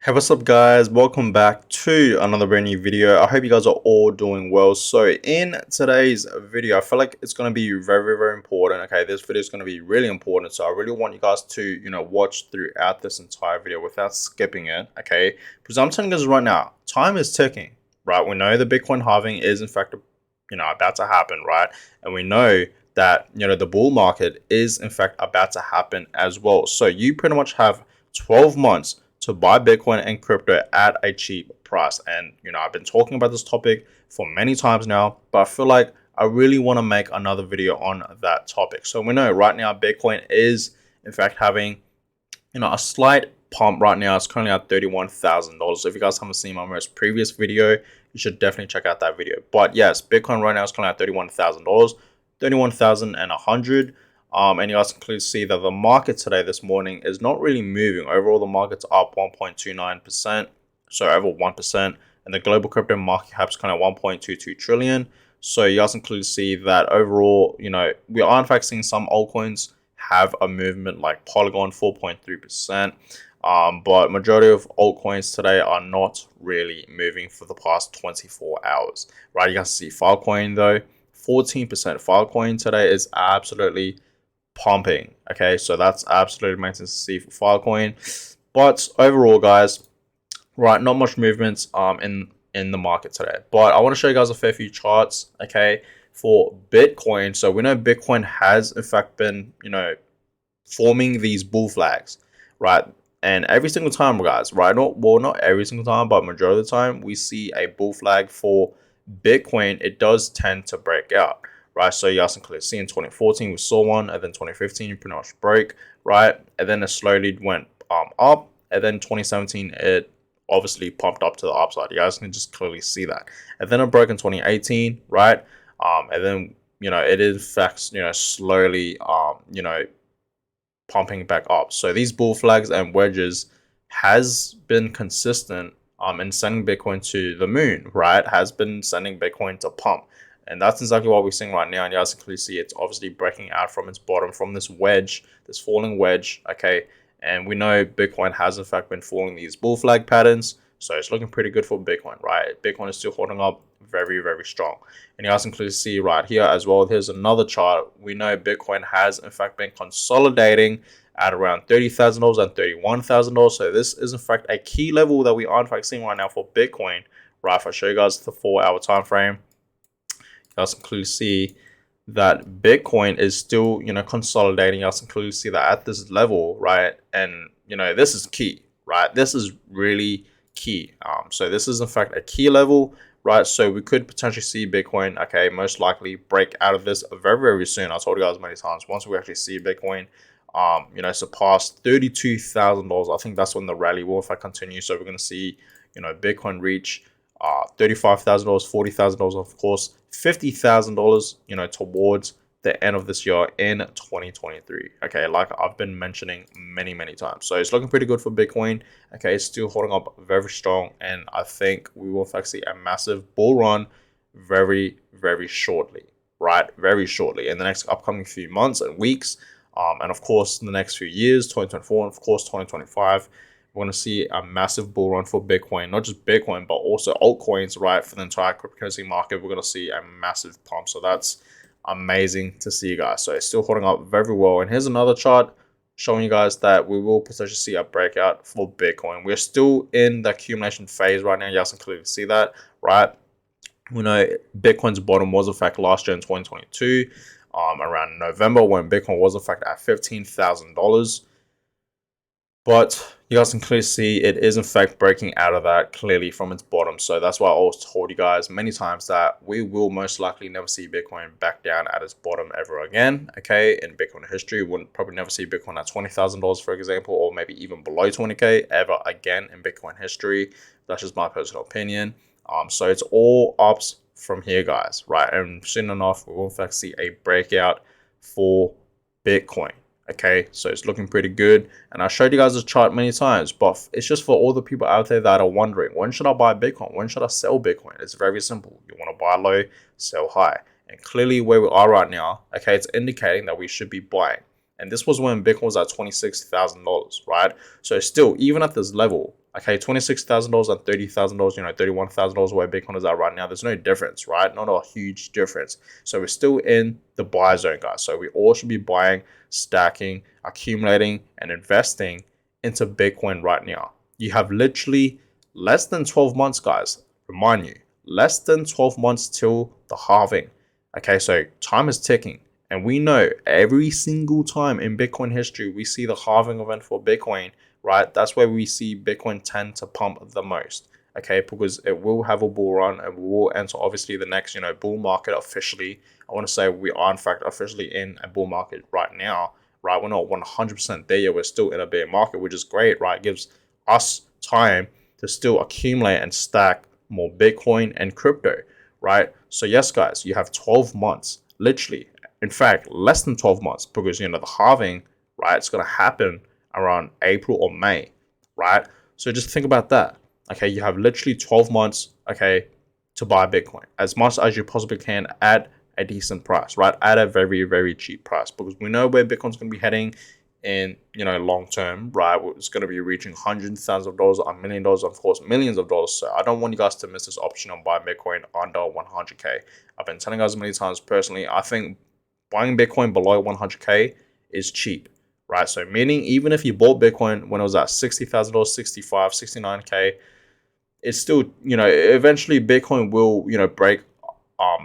Hey, what's up guys? Welcome back to another brand new video. I hope you guys are all doing well. So in today's video, I feel like it's going to be very important. Okay, this video is going to be really important. So I really want you guys to, watch throughout this entire video without skipping it. Okay, because I'm telling you guys right now, time is ticking, right? We know the Bitcoin halving is in fact, about to happen, right? And we know that, the bull market is in fact about to happen as well. So you pretty much have 12 months to buy Bitcoin and crypto at a cheap price. And, I've been talking about this topic for many times now, but I feel like I really want to make another video on that topic. So we know right now Bitcoin is in fact having, a slight pump right now. It's currently at $31,000. So if you guys haven't seen my most previous video, you should definitely check out that video. But yes, Bitcoin right now is currently at $31,000, 31,100. And you guys can clearly see that the market today, this morning, is not really moving. Overall, the market's up 1.29%, so over 1%. And the global crypto market cap is kind of 1.22 trillion. So you guys can clearly see that overall, we are in fact seeing some altcoins have a movement like Polygon 4.3%. But majority of altcoins today are not really moving for the past 24 hours, right? You guys see Filecoin though, 14%. Filecoin today is absolutely pumping. Okay, so that's absolutely amazing to see for Filecoin. But overall, guys, right, not much movements in the market today. But I want to show you guys a fair few charts, okay, for Bitcoin. So we know Bitcoin has in fact been, forming these bull flags, right? And every single time, guys, right? Not every single time, but majority of the time, we see a bull flag for Bitcoin. It does tend to break out, right? So you guys can clearly see in 2014 we saw one, and then 2015 you pretty much broke, right? And then it slowly went up, and then 2017 it obviously pumped up to the upside. You guys can just clearly see that, and then it broke in 2018, right? And then it is in fact slowly pumping back up. So these bull flags and wedges has been consistent in sending Bitcoin to the moon, right? Has been sending Bitcoin to pump. And that's exactly what we're seeing right now. And you guys can clearly see it's obviously breaking out from its bottom, from this wedge, this falling wedge, okay? And we know Bitcoin has in fact been following these bull flag patterns. So it's looking pretty good for Bitcoin, right? Bitcoin is still holding up very strong. And you guys can clearly see right here as well. Here's another chart. We know Bitcoin has in fact been consolidating at around $30,000 and $31,000. So this is in fact a key level that we are in fact seeing right now for Bitcoin. Right, if I show you guys the 4-hour time frame, you guys can clearly see that Bitcoin is still, consolidating. You guys can clearly see that at this level, right? And, this is key, right? This is really key. So this is in fact a key level, right? So we could potentially see Bitcoin, okay, most likely break out of this very soon. I told you guys many times, once we actually see Bitcoin, surpass $32,000, I think that's when the rally will in fact continue. So we're going to see, Bitcoin reach $35,000, $40,000, of course, $50,000, towards the end of this year in 2023. Okay, like I've been mentioning many times. So it's looking pretty good for Bitcoin. Okay, it's still holding up very strong, and I think we will in fact see a massive bull run very shortly, right? Very shortly in the next upcoming few months and weeks. And of course, in the next few years, 2024 and of course 2025, we're going to see a massive bull run for Bitcoin, not just Bitcoin, but also altcoins, right? For the entire cryptocurrency market, we're going to see a massive pump. So that's amazing to see, guys. So it's still holding up very well. And here's another chart showing you guys that we will potentially see a breakout for Bitcoin. We're still in the accumulation phase right now. You guys can clearly see that, right? We know Bitcoin's bottom was in fact last year in 2022, around November, when Bitcoin was in fact at $15,000. But you guys can clearly see it is in fact breaking out of that clearly from its bottom. So that's why I always told you guys many times that we will most likely never see Bitcoin back down at its bottom ever again. Okay, in Bitcoin history, we'll probably never see Bitcoin at $20,000, for example, or maybe even below 20K ever again in Bitcoin history. That's just my personal opinion. So it's all ups from here, guys, right? And soon enough, we will in fact see a breakout for Bitcoin. Okay, so it's looking pretty good, and I showed you guys this chart many times, but it's just for all the people out there that are wondering, when should I buy Bitcoin? When should I sell Bitcoin? It's very simple. You want to buy low, sell high. And clearly where we are right now, okay, it's indicating that we should be buying. And this was when Bitcoin was at $26,000, right? So still, even at this level, Okay, $26,000 and $30,000, $31,000 where Bitcoin is at right now. There's no difference, right? Not a huge difference. So we're still in the buy zone, guys. So we all should be buying, stacking, accumulating, and investing into Bitcoin right now. You have literally less than 12 months, guys. Remind you, less than 12 months till the halving. Okay, so time is ticking. And we know every single time in Bitcoin history, we see the halving event for Bitcoin, right? That's where we see Bitcoin tend to pump the most, okay? Because it will have a bull run and we will enter obviously the next, bull market officially. I want to say we are in fact officially in a bull market right now, right? We're not 100% there yet. We're still in a bear market, which is great, right? It gives us time to still accumulate and stack more Bitcoin and crypto, right? So yes, guys, you have 12 months, literally. In fact, less than 12 months because, the halving, right, it's going to happen around April or May, right? So just think about that. Okay, you have literally 12 months, okay, to buy Bitcoin as much as you possibly can at a decent price, right? At a very, very cheap price because we know where Bitcoin's going to be heading in, long term, right? It's going to be reaching hundreds of thousands of dollars, $1 million, of course, millions of dollars. So I don't want you guys to miss this option on buying Bitcoin under 100K. I've been telling you guys many times personally, I think buying Bitcoin below 100K is cheap, right? So meaning even if you bought Bitcoin when it was at $60,000, 65, 69K, it's still, eventually Bitcoin will, break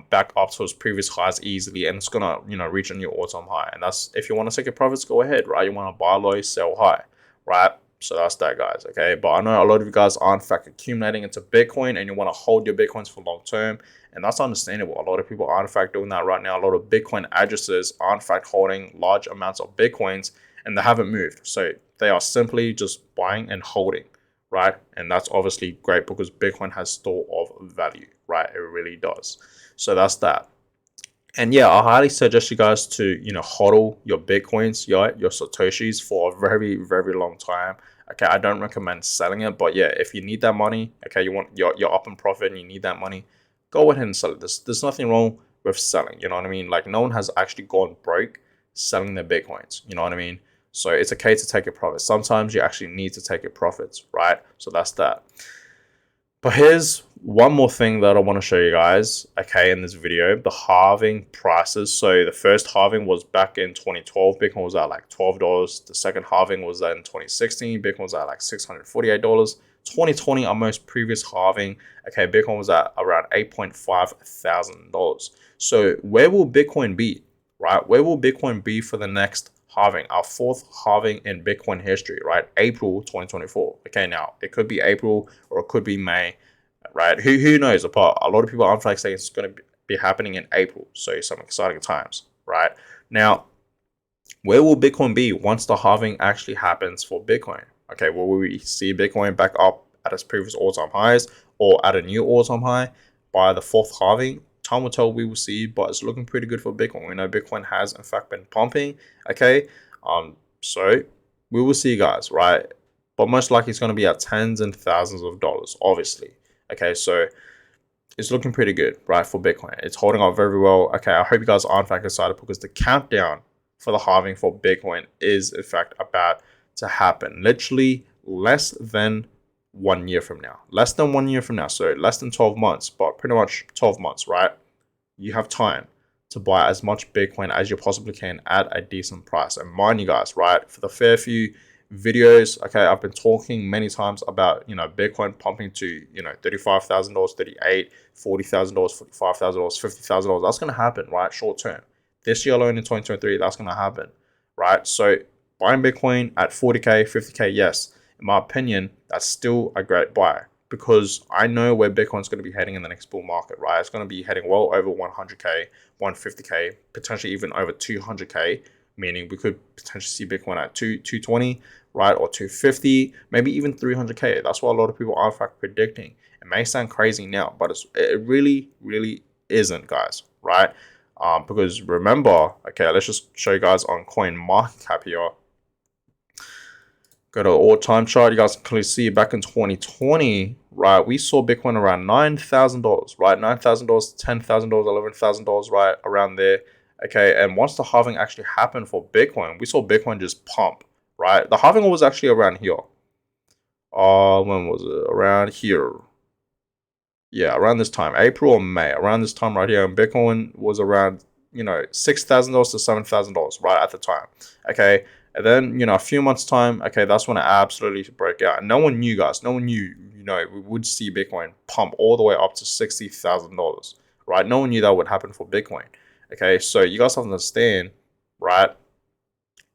back up to its previous highs easily and it's gonna, reach a new all-time high. And that's, if you want to take your profits, go ahead, right? You want to buy low, sell high, right? So that's that, guys, okay? But I know a lot of you guys are in fact accumulating into Bitcoin and you want to hold your Bitcoins for long term. And that's understandable. A lot of people are in fact doing that right now. A lot of Bitcoin addresses are in fact holding large amounts of Bitcoins and they haven't moved. So they are simply just buying and holding, right? And that's obviously great because Bitcoin has store of value, right? It really does. So that's that. And yeah, I highly suggest you guys to, hodl your Bitcoins, your Satoshis for a very, very long time. Okay, I don't recommend selling it, but yeah, if you need that money, okay, you're up in profit and you need that money, go ahead and sell it. There's nothing wrong with selling, you know what I mean? Like no one has actually gone broke selling their Bitcoins, you know what I mean? So it's okay to take a profit. Sometimes you actually need to take your profits, right? So that's that. But here's one more thing that I want to show you guys, okay, in this video, the halving prices. So the first halving was back in 2012, Bitcoin was at like $12. The second halving was in 2016, Bitcoin was at like $648. 2020, our most previous halving, okay, Bitcoin was at around $8.5 thousand. So where will Bitcoin be, right? Where will Bitcoin be for the next halving, our fourth halving in Bitcoin history, right? April 2024. Okay, now it could be April or it could be May, right? Who knows? A lot of people are like saying it's going to be happening in April. So some exciting times, right? Now, where will Bitcoin be once the halving actually happens for Bitcoin? Okay, will we see Bitcoin back up at its previous all-time highs or at a new all-time high by the fourth halving? Time will tell, we will see, but it's looking pretty good for Bitcoin. We know Bitcoin has in fact been pumping, okay? So we will see, guys, right? But most likely it's going to be at tens and thousands of dollars, obviously. Okay, so it's looking pretty good, right, for Bitcoin. It's holding up very well. Okay, I hope you guys are in fact excited because the countdown for the halving for Bitcoin is in fact about to happen. Literally less than 1 year from now. Less than 1 year from now. So less than 12 months, but pretty much 12 months, right? You have time to buy as much Bitcoin as you possibly can at a decent price. And mind you guys, right, for the fair few videos, okay, I've been talking many times about, Bitcoin pumping to, $35,000, $38,000, $40,000, $45,000, $50,000. That's going to happen, right? Short term. This year alone in 2023, that's going to happen, right? So buying Bitcoin at 40K, 50K, yes, in my opinion, that's still a great buy because I know where Bitcoin's going to be heading in the next bull market, right? It's going to be heading well over 100K, 150K, potentially even over 200K, meaning we could potentially see Bitcoin at 220, right? Or 250, maybe even 300K. That's what a lot of people are in fact predicting. It may sound crazy now, but it really, really isn't, guys, right? Because remember, okay, let's just show you guys on CoinMarketCap here. Go to all-time chart. You guys can clearly see back in 2020, right? We saw Bitcoin around $9,000, right? $9,000, $10,000, $11,000, right? Around there. Okay, and once the halving actually happened for Bitcoin, we saw Bitcoin just pump, right? The halving was actually around here. When was it? Around here. Yeah, around this time, April or May, around this time right here, and Bitcoin was around, $6,000 to $7,000 right at the time. Okay, and then a few months time, okay, that's when it absolutely broke out, and no one knew, guys. No one knew, we would see Bitcoin pump all the way up to $60,000, right? No one knew that would happen for Bitcoin. Okay, so you guys have to understand, right?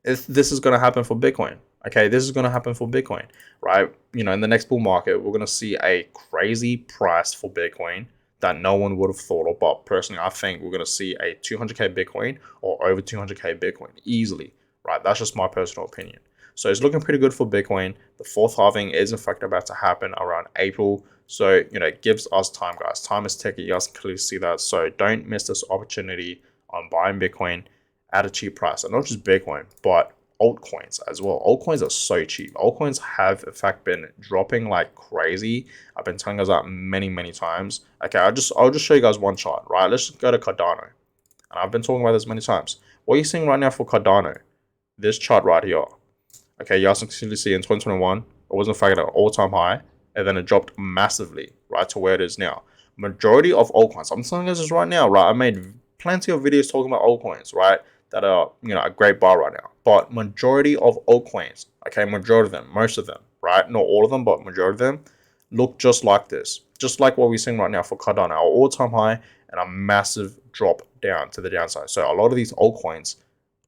If this is going to happen for Bitcoin. Okay, this is going to happen for Bitcoin, right? In the next bull market, we're going to see a crazy price for Bitcoin that no one would have thought of. But personally, I think we're going to see a 200K Bitcoin or over 200K Bitcoin easily, right? That's just my personal opinion. So it's looking pretty good for Bitcoin. The fourth halving is in fact about to happen around April. So, it gives us time, guys. Time is ticking. You guys can clearly see that. So don't miss this opportunity on buying Bitcoin at a cheap price. And not just Bitcoin, but altcoins as well. Altcoins are so cheap. Altcoins have in fact been dropping like crazy. I've been telling you guys that many times. Okay, I'll just show you guys one chart, right? Let's just go to Cardano. And I've been talking about this many times. What you're seeing right now for Cardano, this chart right here. Okay, you guys can clearly see in 2021, it was in fact at an all-time high, and then it dropped massively, right, to where it is now. Majority of altcoins, I'm telling you this right now, right? I made plenty of videos talking about altcoins, right? That are, a great buy right now. But majority of altcoins, okay, majority of them, most of them, right? Not all of them, but majority of them look just like this. Just like what we're seeing right now for Cardano, our all-time high and a massive drop down to the downside. So a lot of these altcoins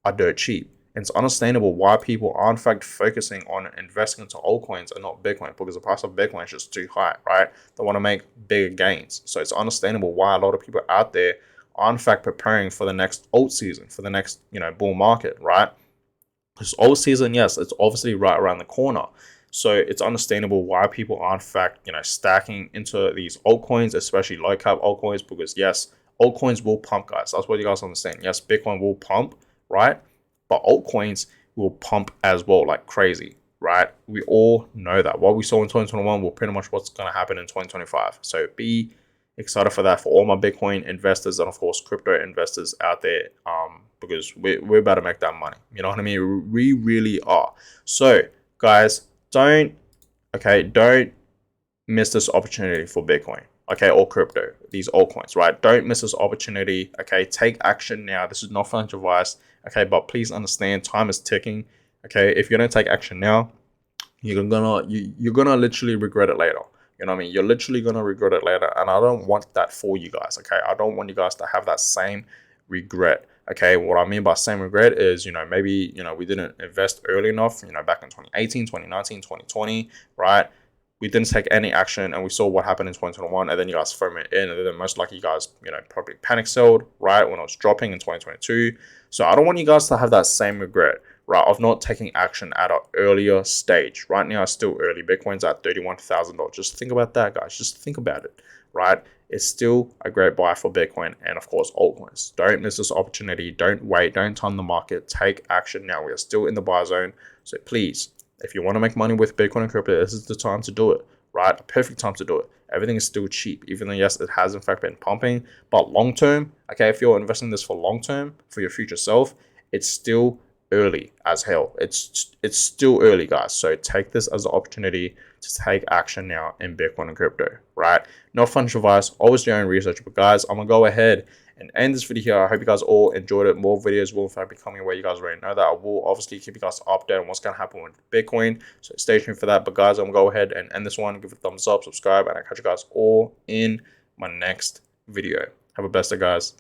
are dirt cheap. And it's understandable why people are in fact focusing on investing into altcoins and not Bitcoin, because the price of Bitcoin is just too high, right? They want to make bigger gains. So it's understandable why a lot of people out there are in fact preparing for the next alt season, for the next, bull market, right? Because alt season, yes, it's obviously right around the corner. So it's understandable why people are in fact, stacking into these altcoins, especially low cap altcoins, because yes, altcoins will pump, guys. That's what you guys understand. Yes, Bitcoin will pump, right? But altcoins will pump as well, like crazy, right? We all know that. What we saw in 2021 will pretty much what's going to happen in 2025. So be excited for that for all my Bitcoin investors and of course crypto investors out there, because we're about to make that money. You know what I mean? We really are. So guys, don't miss this opportunity for Bitcoin, okay, or crypto, these altcoins, right? Don't miss this opportunity, okay? Take action now. This is not financial advice, okay? But please understand, time is ticking, okay? If you don't take action now, you're gonna literally regret it later. You know what I mean? You're literally gonna regret it later, and I don't want that for you guys, okay? I don't want you guys to have that same regret. Okay, what I mean by same regret is, maybe, we didn't invest early enough, back in 2018, 2019, 2020, right? We didn't take any action and we saw what happened in 2021, and then you guys throw it in, and then most likely you guys, probably panic sold, right, when it was dropping in 2022. So I don't want you guys to have that same regret, right, of not taking action at an earlier stage. Right now, it's still early. Bitcoin's at $31,000. Just think about that, guys. Just think about it, right? It's still a great buy for Bitcoin and, of course, altcoins. Don't miss this opportunity. Don't wait. Don't time the market. Take action now. We are still in the buy zone. So please, if you want to make money with Bitcoin and crypto, this is the time to do it, right? A perfect time to do it. Everything is still cheap, even though, yes, it has in fact been pumping. But long term, okay, if you're investing this for long term, for your future self, it's still early as hell. It's still early, guys. So take this as an opportunity to take action now in Bitcoin and crypto, right? No financial advice, always do your own research. But guys, I'm gonna go ahead and end this video here. I hope you guys all enjoyed it. More videos will in fact be coming where you guys already know that. I will obviously keep you guys updated on what's gonna happen with Bitcoin. So stay tuned for that. But guys, I'm gonna go ahead and end this one. Give it a thumbs up, subscribe, and I'll catch you guys all in my next video. Have a blessed day, guys.